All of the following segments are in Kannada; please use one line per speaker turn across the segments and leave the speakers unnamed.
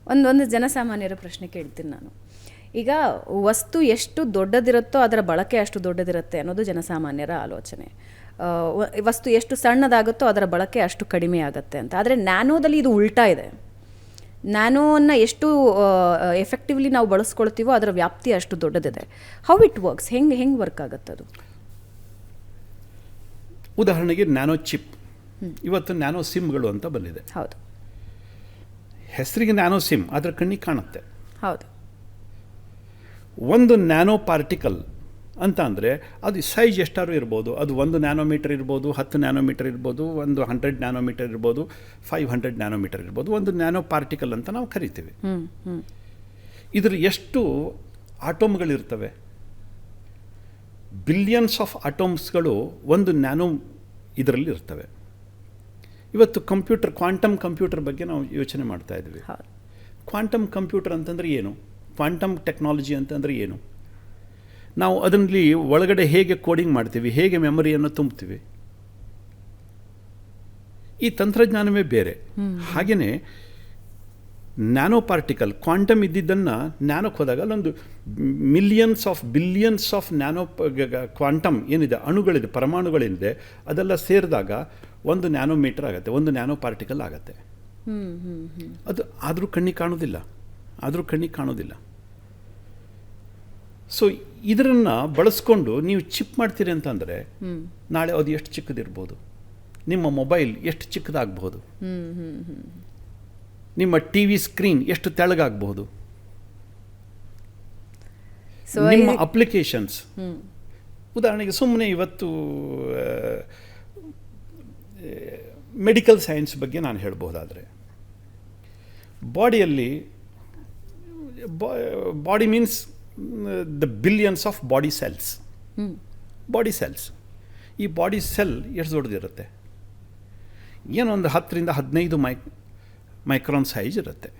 ಒಂದು ಜನಸಾಮಾನ್ಯರ ಪ್ರಶ್ನೆ ಕೇಳ್ತೀನಿ ನಾನು. ಈಗ ವಸ್ತು ಎಷ್ಟು ದೊಡ್ಡದಿರುತ್ತೋ ಅದರ ಬಳಕೆ ಅಷ್ಟು ದೊಡ್ಡದಿರುತ್ತೆ ಅನ್ನೋದು ಜನಸಾಮಾನ್ಯರ ಆಲೋಚನೆ. ವಸ್ತು ಎಷ್ಟು ಸಣ್ಣದಾಗುತ್ತೋ ಅದರ ಬಳಕೆ ಅಷ್ಟು ಕಡಿಮೆ ಆಗುತ್ತೆ ಅಂತ. ಆದರೆ ನ್ಯಾನೋದಲ್ಲಿ ಇದು ಉಲ್ಟಾ ಇದೆ. ನ್ಯಾನೋವನ್ನು ಎಷ್ಟು ಎಫೆಕ್ಟಿವ್ಲಿ ನಾವು ಬಳಸ್ಕೊಳ್ತೀವೋ ಅದರ ವ್ಯಾಪ್ತಿ ಅಷ್ಟು ದೊಡ್ಡದಿದೆ. ಹೌ ಇಟ್ ವರ್ಕ್ಸ್, ಹೆಂಗೆ ವರ್ಕ್ ಆಗುತ್ತೆ ಅದು?
ಉದಾಹರಣೆಗೆ ನ್ಯಾನೋ ಚಿಪ್, ಇವತ್ತು ನ್ಯಾನೋ ಸಿಮ್ಗಳು ಅಂತ ಬಂದಿದೆ.
ಹೌದು,
ಹೆಸರಿಗೆ ನ್ಯಾನೋ ಸಿಮ್, ಅದರ ಕಣ್ಣಿಗೆ ಕಾಣುತ್ತೆ.
ಹೌದು.
ಒಂದು ನ್ಯಾನೋ ಪಾರ್ಟಿಕಲ್ ಅಂತ ಅಂದರೆ ಅದು ಸೈಜ್ ಎಷ್ಟಾರು ಇರ್ಬೋದು. ಅದು 1 ನ್ಯಾನೋಮೀಟರ್ ಇರ್ಬೋದು, 10 ನ್ಯಾನೋಮೀಟರ್ ಇರ್ಬೋದು, 100 ನ್ಯಾನೋಮೀಟರ್ ಇರ್ಬೋದು, 500 ನ್ಯಾನೋಮೀಟರ್ ಇರ್ಬೋದು. ಒಂದು ನ್ಯಾನೋ ಪಾರ್ಟಿಕಲ್ ಅಂತ ನಾವು ಕರಿತೀವಿ. ಇದರ ಎಷ್ಟು ಆಟೋಮ್ಗಳಿರ್ತವೆ? ಬಿಲಿಯನ್ಸ್ ಆಫ್ ಆಟೋಮ್ಸ್ಗಳು ಒಂದು ನ್ಯಾನೋ ಇದರಲ್ಲಿ ಇರ್ತವೆ. ಇವತ್ತು ಕಂಪ್ಯೂಟರ್, ಕ್ವಾಂಟಮ್ ಕಂಪ್ಯೂಟರ್ ಬಗ್ಗೆ ನಾವು ಯೋಚನೆ ಮಾಡ್ತಾ ಇದ್ವಿ. ಕ್ವಾಂಟಮ್ ಕಂಪ್ಯೂಟರ್ ಅಂತಂದರೆ ಏನು? ಕ್ವಾಂಟಮ್ ಟೆಕ್ನಾಲಜಿ ಅಂತಂದರೆ ಏನು? ನಾವು ಅದರಲ್ಲಿ ಒಳಗಡೆ ಹೇಗೆ ಕೋಡಿಂಗ್ ಮಾಡ್ತೀವಿ, ಹೇಗೆ ಮೆಮೊರಿಯನ್ನು ತುಂಬ್ತೀವಿ, ಈ ತಂತ್ರಜ್ಞಾನವೇ ಬೇರೆ. ಹಾಗೆಯೇ ನ್ಯಾನೋ ಪಾರ್ಟಿಕಲ್, ಕ್ವಾಂಟಮ್ ಇದ್ದಿದ್ದನ್ನು ನ್ಯಾನೋಕ್ಕೆ ಹೋದಾಗ ಅಲ್ಲೊಂದು ಬಿಲಿಯನ್ಸ್ ಆಫ್ ನ್ಯಾನೋ ಕ್ವಾಂಟಮ್ ಏನಿದೆ, ಅಣುಗಳಿದೆ, ಪರಮಾಣುಗಳೇನಿದೆ, ಅದೆಲ್ಲ ಸೇರಿದಾಗ 1 ನ್ಯಾನೋಮೀಟರ್ ಆಗುತ್ತೆ, 1 ನ್ಯಾನೋ ಪಾರ್ಟಿಕಲ್ ಆಗುತ್ತೆ. ಅದು ಆದರೂ ಕಣ್ಣಿಗೆ ಕಾಣೋದಿಲ್ಲ. ಸೊ ಇದನ್ನು ಬಳಸ್ಕೊಂಡು ನೀವು ಚಿಪ್ ಮಾಡ್ತೀರಿ ಅಂತಂದರೆ ನಾಳೆ ಅದು ಎಷ್ಟು ಚಿಕ್ಕದಿರ್ಬೋದು, ನಿಮ್ಮ ಮೊಬೈಲ್ ಎಷ್ಟು ಚಿಕ್ಕದಾಗಬಹುದು, ನಿಮ್ಮ ಟಿ ವಿ ಸ್ಕ್ರೀನ್ ಎಷ್ಟು ತೆಳಗಾಗಬಹುದು, ನಿಮ್ಮ ಅಪ್ಲಿಕೇಶನ್ಸ್. ಉದಾಹರಣೆಗೆ ಸುಮ್ಮನೆ ಇವತ್ತು ಮೆಡಿಕಲ್ ಸೈನ್ಸ್ ಬಗ್ಗೆ ನಾನು ಹೇಳ್ಬೋದಾದರೆ, body means the billions of body cells. ಈ ಬಾಡಿ ಸೆಲ್ ಎಷ್ಟು ದೊಡ್ಡದಿರುತ್ತೆ? ಏನೋ ಒಂದು 10 ರಿಂದ 15 ಮೈಕ್ರಾನ್ ಸೈಜ್ ಇರುತ್ತೆ.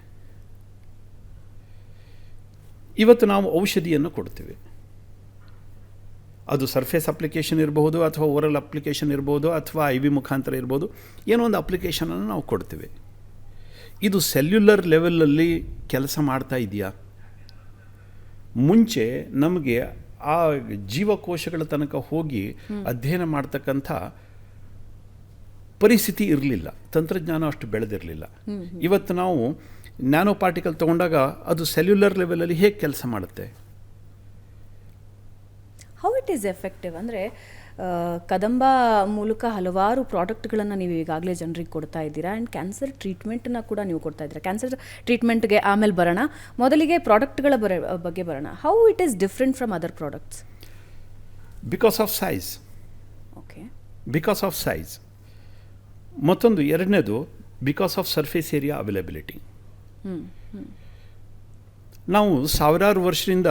ಇವತ್ತು ನಾವು ಔಷಧಿಯನ್ನು ಕೊಡ್ತೀವಿ. ಅದು ಸರ್ಫೇಸ್ ಅಪ್ಲಿಕೇಶನ್ ಇರಬಹುದು, ಅಥವಾ ಓರಲ್ ಅಪ್ಲಿಕೇಶನ್ ಇರ್ಬೋದು, ಅಥವಾ IV ಮುಖಾಂತರ ಇರ್ಬೋದು. ಏನೋ ಒಂದು ಅಪ್ಲಿಕೇಶನನ್ನು ನಾವು ಕೊಡ್ತೀವಿ. ಇದು ಸೆಲ್ಯುಲರ್ ಲೆವೆಲಲ್ಲಿ ಕೆಲಸ ಮಾಡ್ತಾ ಇದೆಯಾ? ಮುಂಚೆ ನಮಗೆ ಆ ಜೀವಕೋಶಗಳ ತನಕ ಹೋಗಿ ಅಧ್ಯಯನ ಮಾಡ್ತಕ್ಕಂಥ ಪರಿಸ್ಥಿತಿ ಇರಲಿಲ್ಲ, ತಂತ್ರಜ್ಞಾನ ಅಷ್ಟು ಬೆಳೆದಿರಲಿಲ್ಲ. ಇವತ್ತು ನಾವು ನ್ಯಾನೋ ಪಾರ್ಟಿಕಲ್ ತೊಗೊಂಡಾಗ ಅದು ಸೆಲ್ಯುಲರ್ ಲೆವೆಲಲ್ಲಿ ಹೇಗೆ ಕೆಲಸ ಮಾಡುತ್ತೆ?
ಹೌ ಇಟ್ ಈಸ್ ಎಫೆಕ್ಟಿವ್ ಅಂದರೆ, ಕದಂಬ ಮೂಲಕ ಹಲವಾರು ಪ್ರಾಡಕ್ಟ್ಗಳನ್ನು ನೀವು ಈಗಾಗಲೇ ಜನರಿಗೆ ಕೊಡ್ತಾ ಇದ್ದೀರಾ. ಆ್ಯಂಡ್ ಕ್ಯಾನ್ಸರ್ ಟ್ರೀಟ್ಮೆಂಟನ್ನು ಕೂಡ ನೀವು ಕೊಡ್ತಾ ಇದ್ದೀರಾ. ಕ್ಯಾನ್ಸರ್ ಟ್ರೀಟ್ಮೆಂಟ್ಗೆ ಆಮೇಲೆ ಬರೋಣ, ಮೊದಲಿಗೆ ಪ್ರಾಡಕ್ಟ್ಗಳ ಬಗ್ಗೆ ಬರೋಣ. How it is different from other products?
Because of size.
Okay,
because of size. ಮತ್ತೊಂದು ಎರಡನೇದು because of surface area availability. ನಾವು ಸಾವಿರಾರು ವರ್ಷದಿಂದ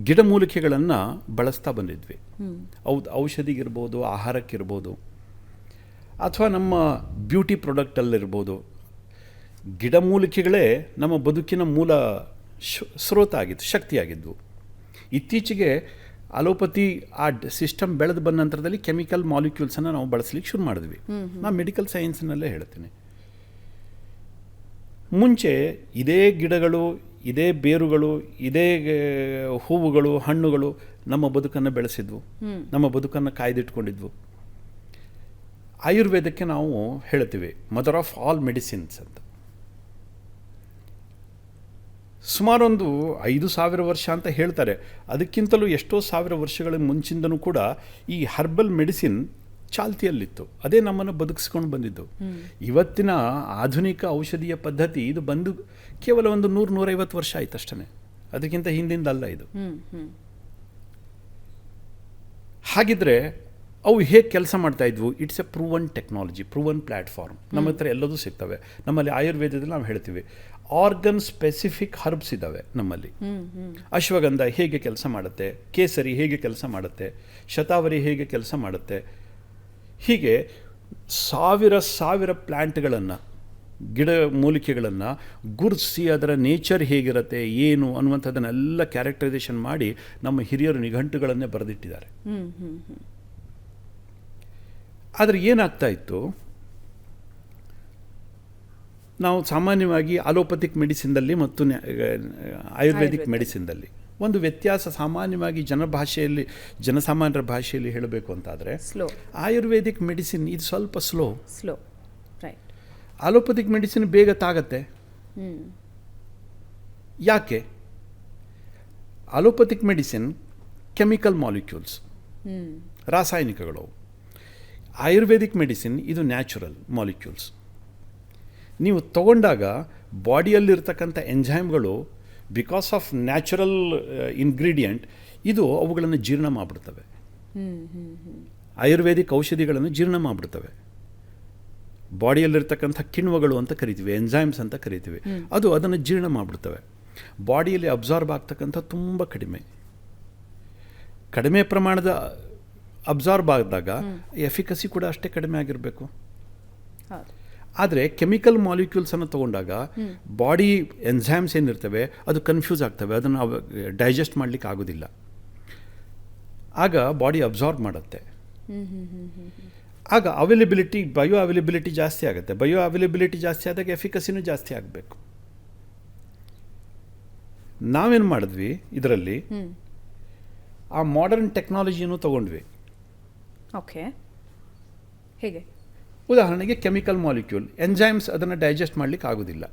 ಗಿಡಮೂಲಿಕೆಗಳನ್ನು ಬಳಸ್ತಾ ಬಂದಿದ್ವಿ. ಔಷಧಿಗಿರ್ಬೋದು, ಆಹಾರಕ್ಕಿರ್ಬೋದು, ಅಥವಾ ನಮ್ಮ ಬ್ಯೂಟಿ ಪ್ರಾಡಕ್ಟಲ್ಲಿರ್ಬೋದು. ಗಿಡಮೂಲಿಕೆಗಳೇ ನಮ್ಮ ಬದುಕಿನ ಮೂಲ ಸ್ರೋತ ಆಗಿತ್ತು, ಶಕ್ತಿಯಾಗಿದ್ವು. ಇತ್ತೀಚೆಗೆ ಅಲೋಪತಿ ಆ ಸಿಸ್ಟಮ್ ಬೆಳೆದು ಬಂದ ನಂತರದಲ್ಲಿ ಕೆಮಿಕಲ್ ಮಾಲಿಕ್ಯೂಲ್ಸನ್ನು ನಾವು ಬಳಸಲಿಕ್ಕೆ ಶುರು ಮಾಡಿದ್ವಿ. ನಾನು ಮೆಡಿಕಲ್ ಸೈನ್ಸ್ನಲ್ಲೇ ಹೇಳ್ತೀನಿ. ಮುಂಚೆ ಇದೇ ಗಿಡಗಳು, ಇದೇ ಬೇರುಗಳು, ಇದೇ ಹೂವುಗಳು, ಹಣ್ಣುಗಳು ನಮ್ಮ ಬದುಕನ್ನು ಬೆಳೆಸಿದ್ವು, ನಮ್ಮ ಬದುಕನ್ನು ಕಾಯ್ದಿಟ್ಕೊಂಡಿದ್ವು. ಆಯುರ್ವೇದಕ್ಕೆ ನಾವು ಹೇಳ್ತೀವಿ ಮದರ್ ಆಫ್ ಆಲ್ ಮೆಡಿಸಿನ್ಸ್ ಅಂತ. ಸುಮಾರೊಂದು 5,000 ವರ್ಷ ಅಂತ ಹೇಳ್ತಾರೆ. ಅದಕ್ಕಿಂತಲೂ ಎಷ್ಟೋ ಸಾವಿರ ವರ್ಷಗಳ ಮುಂಚಿಂದನೂ ಕೂಡ ಈ ಹರ್ಬಲ್ ಮೆಡಿಸಿನ್ ಚಾಲ್ತಿಯಲ್ಲಿತ್ತು. ಅದೇ ನಮ್ಮನ್ನು ಬದುಕಿಸ್ಕೊಂಡು ಬಂದಿದ್ದು. ಇವತ್ತಿನ ಆಧುನಿಕ ಔಷಧೀಯ ಪದ್ಧತಿ ಇದು ಬಂದು ಕೇವಲ ಒಂದು 100-150 ವರ್ಷ ಆಯ್ತು ಅಷ್ಟೇ. ಅದಕ್ಕಿಂತ ಹಿಂದಿಂದಲ್ಲ ಇದು. ಹಾಗಿದ್ರೆ ಅವು ಹೇಗೆ ಕೆಲಸ ಮಾಡ್ತಾ ಇದ್ವು? It's A proven technology, proven platform. ನಮ್ಮ ಹತ್ರ ಎಲ್ಲದೂ ಸಿಗ್ತವೆ. ನಮ್ಮಲ್ಲಿ ಆಯುರ್ವೇದದಲ್ಲಿ ನಾವು ಹೇಳ್ತೀವಿ ಆರ್ಗನ್ ಸ್ಪೆಸಿಫಿಕ್ ಹರ್ಬ್ಸ್ ಇದ್ದಾವೆ ನಮ್ಮಲ್ಲಿ. ಅಶ್ವಗಂಧ ಹೇಗೆ ಕೆಲಸ ಮಾಡುತ್ತೆ, ಕೇಸರಿ ಹೇಗೆ ಕೆಲಸ ಮಾಡುತ್ತೆ, ಶತಾವರಿ ಹೇಗೆ ಕೆಲಸ ಮಾಡುತ್ತೆ, ಹೀಗೆ ಸಾವಿರ ಪ್ಲ್ಯಾಂಟ್ಗಳನ್ನು, ಗಿಡ ಮೂಲಿಕೆಗಳನ್ನು ಗುರುತಿಸಿ ಅದರ ನೇಚರ್ ಹೇಗಿರುತ್ತೆ ಏನು ಅನ್ನುವಂಥದ್ದನ್ನೆಲ್ಲ ಕ್ಯಾರೆಕ್ಟರೈಸೇಷನ್ ಮಾಡಿ ನಮ್ಮ ಹಿರಿಯರು ನಿಘಂಟುಗಳನ್ನೇ ಬರೆದಿಟ್ಟಿದ್ದಾರೆ. ಆದರೆ ಏನಾಗ್ತಾ ಇತ್ತು, ನಾವು ಸಾಮಾನ್ಯವಾಗಿ ಅಲೋಪತಿಕ್ ಮೆಡಿಸಿನ್ದಲ್ಲಿ ಮತ್ತು ಆಯುರ್ವೇದಿಕ್ ಮೆಡಿಸಿನ್ದಲ್ಲಿ ಒಂದು ವ್ಯತ್ಯಾಸ ಸಾಮಾನ್ಯವಾಗಿ ಜನಸಾಮಾನ್ಯರ ಭಾಷೆಯಲ್ಲಿ ಹೇಳಬೇಕು ಅಂತಾದರೆ,
ಸ್ಲೋ
ಆಯುರ್ವೇದಿಕ್ ಮೆಡಿಸಿನ್ ಇದು ಸ್ವಲ್ಪ ಸ್ಲೋ.
ರೈಟ್.
ಅಲೋಪತಿಕ್ ಮೆಡಿಸಿನ್ ಬೇಗ ತಾಗತ್ತೆ. ಯಾಕೆ? ಅಲೋಪತಿಕ್ ಮೆಡಿಸಿನ್ ಕೆಮಿಕಲ್ ಮಾಲಿಕ್ಯೂಲ್ಸ್, ರಾಸಾಯನಿಕಗಳು. ಆಯುರ್ವೇದಿಕ್ ಮೆಡಿಸಿನ್ ಇದು ನ್ಯಾಚುರಲ್ ಮಾಲಿಕ್ಯೂಲ್ಸ್. ನೀವು ತಗೊಂಡಾಗ ಬಾಡಿಯಲ್ಲಿರ್ತಕ್ಕಂಥ ಎಂಜೈಮ್ಗಳು ಬಿಕಾಸ್ ಆಫ್ ನ್ಯಾಚುರಲ್ ಇಂಗ್ರೀಡಿಯೆಂಟ್ ಇದು ಅವುಗಳನ್ನು ಜೀರ್ಣ ಮಾಡಿಬಿಡ್ತವೆ. ಆಯುರ್ವೇದಿಕ್ ಔಷಧಿಗಳನ್ನು ಜೀರ್ಣ ಮಾಡಿಬಿಡ್ತವೆ. ಬಾಡಿಯಲ್ಲಿರ್ತಕ್ಕಂಥ ಕಿಣ್ವಗಳು ಅಂತ ಕರಿತೀವಿ, ಎಂಜೈಮ್ಸ್ ಅಂತ ಕರಿತೀವಿ, ಅದು ಅದನ್ನು ಜೀರ್ಣ ಮಾಡಿಬಿಡ್ತವೆ. ಬಾಡಿಯಲ್ಲಿ ಅಬ್ಸಾರ್ಬ್ ಆಗ್ತಕ್ಕಂಥ ತುಂಬ ಕಡಿಮೆ ಪ್ರಮಾಣದ ಅಬ್ಸಾರ್ಬ್ ಆದಾಗ ಎಫಿಕಸಿ ಕೂಡ ಅಷ್ಟೇ ಕಡಿಮೆ ಆಗಿರಬೇಕು. ಆದರೆ ಕೆಮಿಕಲ್ ಮಾಲಿಕ್ಯೂಲ್ಸನ್ನು ತೊಗೊಂಡಾಗ ಬಾಡಿ ಎಂಜೈಮ್ಸ್ ಏನಿರ್ತವೆ ಅದು ಕನ್ಫ್ಯೂಸ್ ಆಗ್ತವೆ, ಅದನ್ನು ಡೈಜೆಸ್ಟ್ ಮಾಡಲಿಕ್ಕೆ ಆಗೋದಿಲ್ಲ. ಆಗ ಬಾಡಿ ಅಬ್ಸಾರ್ಬ್ ಮಾಡುತ್ತೆ. ಆಗ ಬಯೋ ಅವೈಲಬಿಲಿಟಿ ಜಾಸ್ತಿ ಆಗುತ್ತೆ. ಬಯೋ ಅವೈಲಬಿಲಿಟಿ ಜಾಸ್ತಿ ಆದಾಗ ಎಫಿಕಸಿನೂ ಜಾಸ್ತಿ ಆಗಬೇಕು. ನಾವೇನು ಮಾಡಿದ್ವಿ ಇದರಲ್ಲಿ, ಆ ಮಾಡರ್ನ್ ಟೆಕ್ನಾಲಜಿಯನ್ನು ತಗೊಂಡ್ವಿ.
ಓಕೆ, ಹೇಗೆ?
ಉದಾಹರಣೆಗೆ ಕೆಮಿಕಲ್ ಮಾಲಿಕ್ಯೂಲ್ ಎಂಜೈಮ್ಸ್ ಅದನ್ನು ಡೈಜೆಸ್ಟ್ ಮಾಡಲಿಕ್ಕೆ ಆಗೋದಿಲ್ಲ.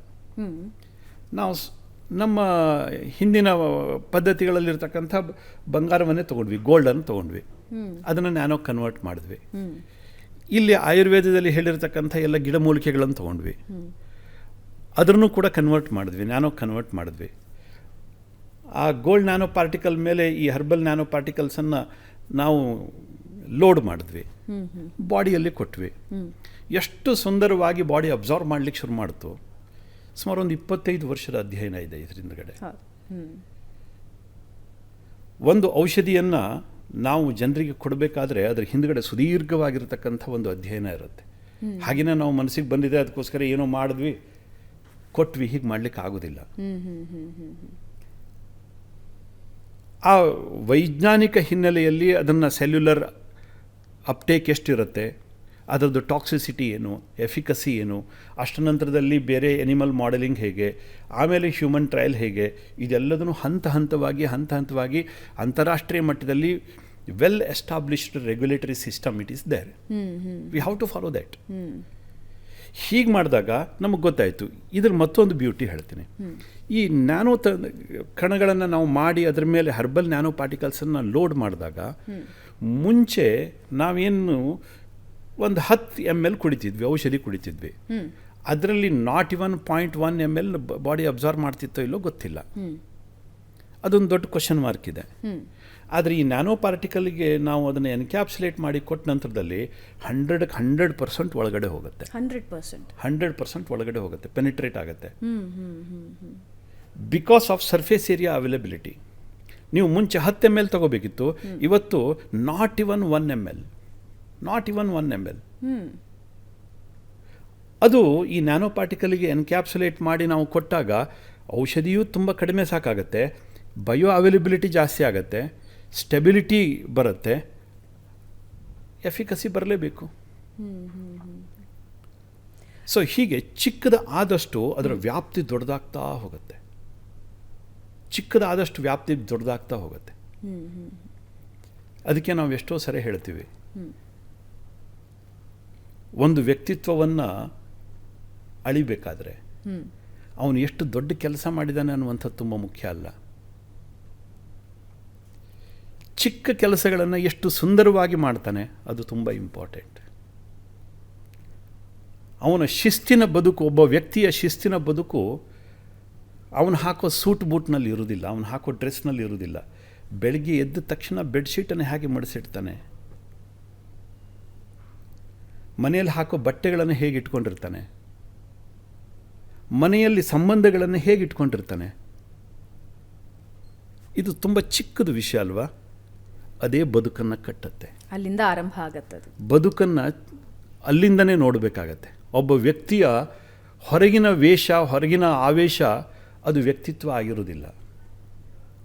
ನಾವು ನಮ್ಮ ಹಿಂದಿನ ಪದ್ಧತಿಗಳಲ್ಲಿರ್ತಕ್ಕಂಥ ಬಂಗಾರವನ್ನೇ ತೊಗೊಂಡ್ವಿ, ಗೋಲ್ಡನ್ನು ತೊಗೊಂಡ್ವಿ, ಅದನ್ನು ನ್ಯಾನೋ ಕನ್ವರ್ಟ್ ಮಾಡಿದ್ವಿ. ಇಲ್ಲಿ ಆಯುರ್ವೇದದಲ್ಲಿ ಹೇಳಿರ್ತಕ್ಕಂಥ ಎಲ್ಲ ಗಿಡಮೂಲಿಕೆಗಳನ್ನು ತೊಗೊಂಡ್ವಿ, ಅದನ್ನು ಕೂಡ ಕನ್ವರ್ಟ್ ಮಾಡಿದ್ವಿ, ನ್ಯಾನೋ ಕನ್ವರ್ಟ್ ಮಾಡಿದ್ವಿ. ಆ ಗೋಲ್ಡ್ ನ್ಯಾನೋ ಪಾರ್ಟಿಕಲ್ ಮೇಲೆ ಈ ಹರ್ಬಲ್ ನ್ಯಾನೋ ಪಾರ್ಟಿಕಲ್ಸನ್ನು ನಾವು ಲೋಡ್ ಮಾಡಿದ್ವಿ, ಬಾಡಿಯಲ್ಲಿ ಕೊಟ್ವಿ. ಎಷ್ಟು ಸುಂದರವಾಗಿ ಬಾಡಿ ಅಬ್ಸಾರ್ವ್ ಮಾಡಲಿಕ್ಕೆ ಶುರು ಮಾಡ್ತು. ಸುಮಾರು ಒಂದು 25 ವರ್ಷದ ಅಧ್ಯಯನ ಇದೆ ಇದರಿಂದಗಡೆ. ಒಂದು ಔಷಧಿಯನ್ನು ನಾವು ಜನರಿಗೆ ಕೊಡಬೇಕಾದ್ರೆ ಅದರ ಹಿಂದ್ಗಡೆ ಸುದೀರ್ಘವಾಗಿರ್ತಕ್ಕಂಥ ಒಂದು ಅಧ್ಯಯನ ಇರುತ್ತೆ. ಹಾಗೆಯೇ ನಾವು ಮನಸ್ಸಿಗೆ ಬಂದಿದೆ ಅದಕ್ಕೋಸ್ಕರ ಏನೋ ಮಾಡಿದ್ವಿ ಕೊಟ್ವಿ, ಹೀಗೆ ಮಾಡಲಿಕ್ಕೆ ಆಗೋದಿಲ್ಲ. ಆ ವೈಜ್ಞಾನಿಕ ಹಿನ್ನೆಲೆಯಲ್ಲಿ ಅದನ್ನು ಸೆಲ್ಯುಲರ್ ಅಪ್ಟೇಕ್ ಎಷ್ಟಿರುತ್ತೆ, ಅದರದ್ದು ಟಾಕ್ಸಿಸಿಟಿ ಏನು, ಎಫಿಕಸಿ ಏನು, ಅಷ್ಟ ನಂತರದಲ್ಲಿ ಬೇರೆ ಎನಿಮಲ್ ಮಾಡೆಲಿಂಗ್ ಹೇಗೆ, ಆಮೇಲೆ ಹ್ಯೂಮನ್ ಟ್ರಯಲ್ ಹೇಗೆ, ಇದೆಲ್ಲದನ್ನು ಹಂತ ಹಂತವಾಗಿ ಅಂತಾರಾಷ್ಟ್ರೀಯ ಮಟ್ಟದಲ್ಲಿ well established regulatory system it is there. We have to follow that. ಹೀಗೆ ಮಾಡಿದಾಗ ನಮಗೆ ಗೊತ್ತಾಯಿತು. ಇದ್ರ ಮತ್ತೊಂದು ಬ್ಯೂಟಿ ಹೇಳ್ತೀನಿ. ಈ ನ್ಯಾನೋ ಕಣಗಳನ್ನು ನಾವು ಮಾಡಿ ಅದರ ಮೇಲೆ ಹರ್ಬಲ್ ನ್ಯಾನೋ ಪಾರ್ಟಿಕಲ್ಸನ್ನು ಲೋಡ್ ಮಾಡಿದಾಗ ಮುಂಚೆ ನಾವೇನು ಒಂದು 10 ml ಕುಡಿತಿದ್ವಿ, ಔಷಧಿ ಕುಡಿತಿದ್ವಿ, ಅದರಲ್ಲಿ not even 0.1 ml body absorb ಮಾಡ್ತಿತ್ತೋ ಇಲ್ಲೋ ಗೊತ್ತಿಲ್ಲ. ಅದೊಂದು ದೊಡ್ಡ ಕ್ವಶನ್ ಮಾರ್ಕ್ ಇದೆ. ಆದರೆ ಈ ನ್ಯಾನೋ ಪಾರ್ಟಿಕಲ್ಗೆ ನಾವು ಅದನ್ನು ಎನ್ಕ್ಯಾಪ್ಸುಲೇಟ್ ಮಾಡಿ ಕೊಟ್ಟ ನಂತರದಲ್ಲಿ 100% ಒಳಗಡೆ ಹೋಗುತ್ತೆ. 100% ಒಳಗಡೆ ಹೋಗುತ್ತೆ, ಪೆನಿಟ್ರೇಟ್ ಆಗುತ್ತೆ. Because of surface area availability. ನೀವು ಮುಂಚೆ 10 ml ತಗೋಬೇಕಿತ್ತು, ಇವತ್ತು ನಾಟ್ ಇವನ್ 1 ml. ಅದು ಈ ನ್ಯಾನೋ ಪಾರ್ಟಿಕಲ್ಗೆ ಎನ್ಕ್ಯಾಪ್ಸುಲೇಟ್ ಮಾಡಿ ನಾವು ಕೊಟ್ಟಾಗ ಔಷಧಿಯೂ ತುಂಬ ಕಡಿಮೆ ಸಾಕಾಗುತ್ತೆ, ಬಯೋ ಅವೈಲಬಿಲಿಟಿ ಜಾಸ್ತಿ ಆಗುತ್ತೆ, ಸ್ಟೆಬಿಲಿಟಿ ಬರುತ್ತೆ, ಎಫಿಕಸಿ ಬರಲೇಬೇಕು. ಸೊ ಹೀಗೆ ಚಿಕ್ಕದ ಆದಷ್ಟು ಅದರ ವ್ಯಾಪ್ತಿ ದೊಡ್ಡದಾಗ್ತಾ ಹೋಗುತ್ತೆ. ಅದಕ್ಕೆ ನಾವು ಎಷ್ಟೋ ಸರಿ ಹೇಳ್ತೀವಿ, ಒಂದು ವ್ಯಕ್ತಿತ್ವವನ್ನು ಅಳಿಬೇಕಾದ್ರೆ ಅವನು ಎಷ್ಟು ದೊಡ್ಡ ಕೆಲಸ ಮಾಡಿದ್ದಾನೆ ಅನ್ನುವಂಥದ್ದು ತುಂಬ ಮುಖ್ಯ ಅಲ್ಲ. ಚಿಕ್ಕ ಕೆಲಸಗಳನ್ನು ಎಷ್ಟು ಸುಂದರವಾಗಿ ಮಾಡ್ತಾನೆ ಅದು ತುಂಬ ಇಂಪಾರ್ಟೆಂಟ್. ಅವನ ಶಿಸ್ತಿನ ಬದುಕು, ಒಬ್ಬ ವ್ಯಕ್ತಿಯ ಶಿಸ್ತಿನ ಬದುಕು ಅವನು ಹಾಕೋ ಸೂಟ್ ಬೂಟ್ನಲ್ಲಿ ಇರುವುದಿಲ್ಲ, ಅವನು ಹಾಕೋ ಡ್ರೆಸ್ನಲ್ಲಿ ಇರುವುದಿಲ್ಲ. ಬೆಳಗ್ಗೆ ಎದ್ದ ತಕ್ಷಣ ಬೆಡ್ಶೀಟನ್ನು ಹೇಗೆ ಮಡಿಸಿಡ್ತಾನೆ, ಮನೆಯಲ್ಲಿ ಹಾಕೋ ಬಟ್ಟೆಗಳನ್ನು ಹೇಗೆ ಇಟ್ಕೊಂಡಿರ್ತಾನೆ, ಮನೆಯಲ್ಲಿ ಸಂಬಂಧಗಳನ್ನು ಹೇಗೆ ಇಟ್ಕೊಂಡಿರ್ತಾನೆ. ಇದು ತುಂಬ ಚಿಕ್ಕದು ವಿಷಯ ಅಲ್ವಾ? ಅದೇ ಬದುಕನ್ನು ಕಟ್ಟುತ್ತೆ.
ಅಲ್ಲಿಂದ ಆರಂಭ ಆಗತ್ತೆ.
ಬದುಕನ್ನು ಅಲ್ಲಿಂದನೇ ನೋಡಬೇಕಾಗತ್ತೆ. ಒಬ್ಬ ವ್ಯಕ್ತಿಯ ಹೊರಗಿನ ವೇಷ, ಹೊರಗಿನ ಆವೇಶ ಅದು ವ್ಯಕ್ತಿತ್ವ ಆಗಿರೋದಿಲ್ಲ,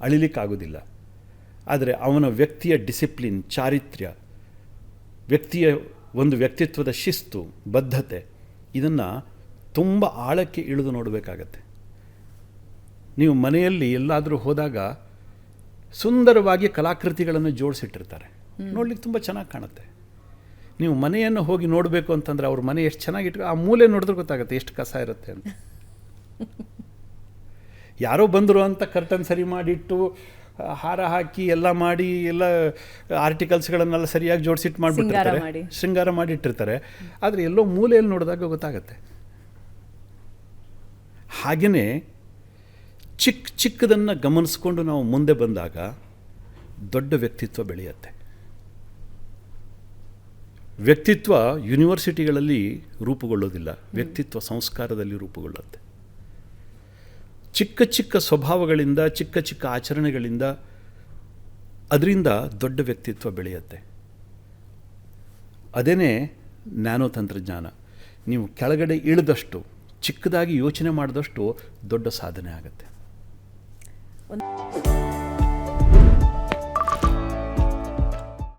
ಅಳಿಲಿಕ್ಕಾಗೋದಿಲ್ಲ. ಆದರೆ ಅವನ ವ್ಯಕ್ತಿಯ ಡಿಸಿಪ್ಲಿನ್, ಚಾರಿತ್ರ್ಯ, ವ್ಯಕ್ತಿಯ ಒಂದು ವ್ಯಕ್ತಿತ್ವದ ಶಿಸ್ತು, ಬದ್ಧತೆ, ಇದನ್ನು ತುಂಬ ಆಳಕ್ಕೆ ಇಳಿದು ನೋಡಬೇಕಾಗತ್ತೆ. ನೀವು ಮನೆಯಲ್ಲಿ ಎಲ್ಲಾದರೂ ಹೋದಾಗ ಸುಂದರವಾಗಿ ಕಲಾಕೃತಿಗಳನ್ನು ಜೋಡಿಸಿಟ್ಟಿರ್ತಾರೆ, ನೋಡ್ಲಿಕ್ಕೆ ತುಂಬ ಚೆನ್ನಾಗಿ ಕಾಣುತ್ತೆ. ನೀವು ಮನೆಯನ್ನು ಹೋಗಿ ನೋಡಬೇಕು ಅಂತಂದರೆ ಅವ್ರ ಮನೆ ಎಷ್ಟು ಚೆನ್ನಾಗಿಟ್ಟು ಆ ಮೂಲೆ ನೋಡಿದ್ರೆ ಗೊತ್ತಾಗುತ್ತೆ ಎಷ್ಟು ಕಸ ಇರುತ್ತೆ ಅಂತ. ಯಾರೋ ಬಂದರು ಅಂತ ಕರ್ಟನ್ ಸರಿ ಮಾಡಿಟ್ಟು ಹಾರ ಹಾಕಿ ಎಲ್ಲ ಮಾಡಿ ಎಲ್ಲ ಆರ್ಟಿಕಲ್ಸ್ಗಳನ್ನೆಲ್ಲ ಸರಿಯಾಗಿ ಜೋಡಿಸಿಟ್ಟು ಮಾಡಿಬಿಟ್ಟಿರ್ತಾರೆ, ಶೃಂಗಾರ ಮಾಡಿಟ್ಟಿರ್ತಾರೆ. ಆದರೆ ಎಲ್ಲೋ ಮೂಲೆಯಲ್ಲಿ ನೋಡಿದಾಗ ಗೊತ್ತಾಗತ್ತೆ. ಹಾಗೆಯೇ ಚಿಕ್ಕದನ್ನು ಗಮನಿಸ್ಕೊಂಡು ನಾವು ಮುಂದೆ ಬಂದಾಗ ದೊಡ್ಡ ವ್ಯಕ್ತಿತ್ವ ಬೆಳೆಯುತ್ತೆ. ವ್ಯಕ್ತಿತ್ವ ಯೂನಿವರ್ಸಿಟಿಗಳಲ್ಲಿ ರೂಪುಗೊಳ್ಳೋದಿಲ್ಲ, ವ್ಯಕ್ತಿತ್ವ ಸಂಸ್ಕಾರದಲ್ಲಿ ರೂಪುಗೊಳ್ಳುತ್ತೆ. ಚಿಕ್ಕ ಚಿಕ್ಕ ಸ್ವಭಾವಗಳಿಂದ, ಚಿಕ್ಕ ಚಿಕ್ಕ ಆಚರಣೆಗಳಿಂದ, ಅದರಿಂದ ದೊಡ್ಡ ವ್ಯಕ್ತಿತ್ವ ಬೆಳೆಯುತ್ತೆ. ಅದೇನೇ ನ್ಯಾನೋ ತಂತ್ರಜ್ಞಾನ. ನೀವು ಕೆಳಗಡೆ ಇಳಿದಷ್ಟು, ಚಿಕ್ಕದಾಗಿ ಯೋಚನೆ ಮಾಡಿದಷ್ಟು ದೊಡ್ಡ ಸಾಧನೆ ಆಗುತ್ತೆ.